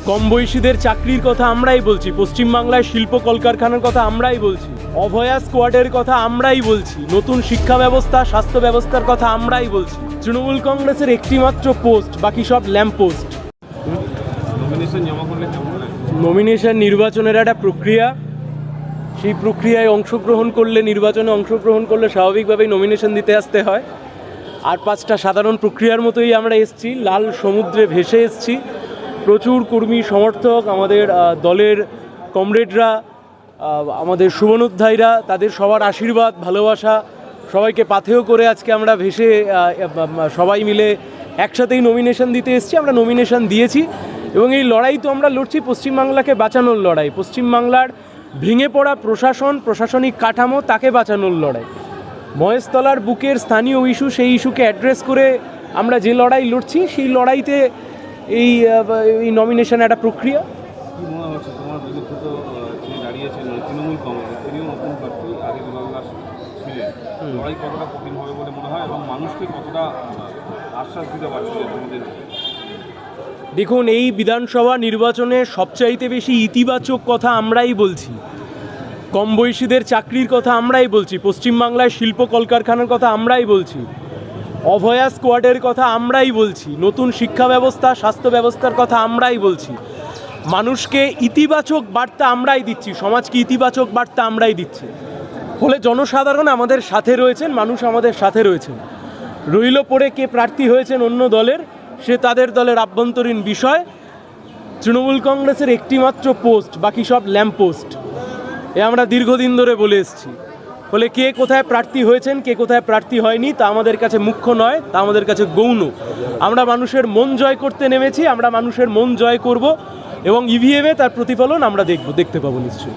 কম বয়সীদের চাকরির কথা আমরাই বলছি, পশ্চিমবাংলায় শিল্প কলকারখানার কথা আমরাই বলছি, অভয়া স্কোয়াডের কথা আমরাই বলছি, নতুন শিক্ষা ব্যবস্থা স্বাস্থ্য ব্যবস্থার কথা আমরাই বলছি। তৃণমূল কংগ্রেসের একটিমাত্র পোস্ট, বাকি সব ল্যাম্প পোস্ট। নমিনেশন নির্বাচনের একটা প্রক্রিয়া, সেই প্রক্রিয়ায় নির্বাচনে অংশগ্রহণ করলে স্বাভাবিকভাবেই নমিনেশন দিতে আসতে হয়। আর 5টা সাধারণ প্রক্রিয়ার মতোই আমরা এসেছি, লাল সমুদ্রে ভেসে এসেছি। প্রচুর কর্মী সমর্থক, আমাদের দলের কমরেডরা, আমাদের শুভনোধ্যায়ীরা, তাদের সবার আশীর্বাদ ভালোবাসা সবাইকে পাথেয় করে আজকে আমরা ভেসে সবাই মিলে একসাথেই নমিনেশন দিতে এসেছি। আমরা নমিনেশন দিয়েছি এবং এই লড়াই তো আমরা লড়ছি পশ্চিমবাংলাকে বাঁচানোর লড়াই, পশ্চিমবাংলার ভেঙে পড়া প্রশাসনিক কাঠামো তাকে বাঁচানোর লড়াই। মহেশতলার বুকের স্থানীয় ইস্যু, সেই ইস্যুকে অ্যাড্রেস করে আমরা যে লড়াই লড়ছি, সেই লড়াইতে এই নমিনেশন একটা প্রক্রিয়া। কি মনে হচ্ছে তোমার বিরুদ্ধে তো যিনি দাঁড়িয়েছেন তৃণমূল কংগ্রেস, তিনিও নতুন প্রার্থী, আগে বিভাগদাস ছিলেন, লড়াই কতটা কঠিন হবে বলে মনে হয় এবং মানুষকে কতটা আশ্বাস দিতে পারছে তোমাদের? দেখুন, এই বিধানসভা নির্বাচনে সবচাইতে বেশি ইতিবাচক কথা আমরাই বলছি, কম বয়সীদের চাকরির কথা আমরাই বলছি, পশ্চিমবাংলায় শিল্প কলকারখানার কথা আমরাই বলছি, অভয়া স্কোয়াডের কথা আমরাই বলছি, নতুন শিক্ষা ব্যবস্থা স্বাস্থ্য ব্যবস্থার কথা আমরাই বলছি। মানুষকে ইতিবাচক বার্তা আমরাই দিচ্ছি, সমাজকে ইতিবাচক বার্তা আমরাই দিচ্ছি। ফলে জনসাধারণ আমাদের সাথে রয়েছেন, মানুষ আমাদের সাথে রয়েছেন। রইল পড়ে কে প্রার্থী হয়েছেন অন্য দলের, সে তাদের দলের আভ্যন্তরীণ বিষয়। তৃণমূল কংগ্রেসের একটিমাত্র পোস্ট, বাকি সব ল্যাম্প পোস্ট, এ আমরা দীর্ঘদিন ধরে বলে এসেছি। ফলে কে কোথায় প্রার্থী হয়েছেন, কে কোথায় প্রার্থী হয়নি, তা আমাদের কাছে মুখ্য নয়, তা আমাদের কাছে গৌণ। আমরা মানুষের মন জয় করতে নেমেছি, আমরা মানুষের মন জয় করব এবং ইভিএমে তার প্রতিফলন আমরা দেখতে পাবো নিশ্চয়ই।